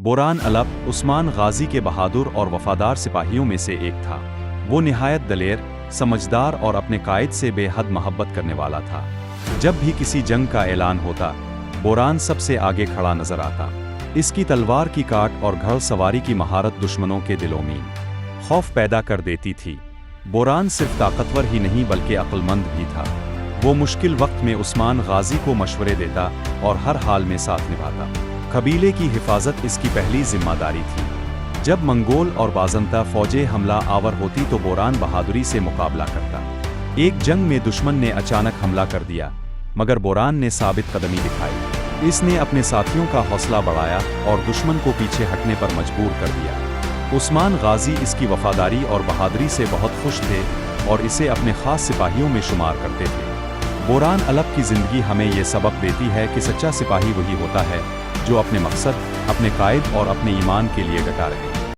Boron الب عثمان غازی کے بہادر اور وفادار سپاہیوں میں سے ایک تھا۔ وہ نہایت دلیر، سمجھدار اور اپنے قائد سے بے حد محبت کرنے والا تھا۔ جب بھی کسی جنگ کا اعلان ہوتا، بوران سب سے آگے کھڑا نظر آتا۔ اس کی تلوار کی کاٹ اور گھڑ سواری کی مہارت دشمنوں کے دلوں میں خوف پیدا کر دیتی تھی۔ بوران صرف طاقتور ہی نہیں بلکہ عقل مند بھی تھا۔ وہ مشکل وقت میں عثمان غازی کو مشورے دیتا اور ہر حال میں ساتھ نبھاتا۔ قبیلے کی حفاظت اس کی پہلی ذمہ داری تھی۔ جب منگول اور بازنطہ فوجیں حملہ آور ہوتی تو بوران بہادری سے مقابلہ کرتا۔ ایک جنگ میں دشمن نے اچانک حملہ کر دیا، مگر بوران نے ثابت قدمی دکھائی۔ اس نے اپنے ساتھیوں کا حوصلہ بڑھایا اور دشمن کو پیچھے ہٹنے پر مجبور کر دیا۔ عثمان غازی اس کی وفاداری اور بہادری سے بہت خوش تھے اور اسے اپنے خاص سپاہیوں میں شمار کرتے تھے۔ بوران الب کی زندگی ہمیں یہ سبق دیتی ہے کہ سچا سپاہی وہی ہوتا ہے جو اپنے مقصد، اپنے قائد اور اپنے ایمان کے لیے ڈٹا رہے۔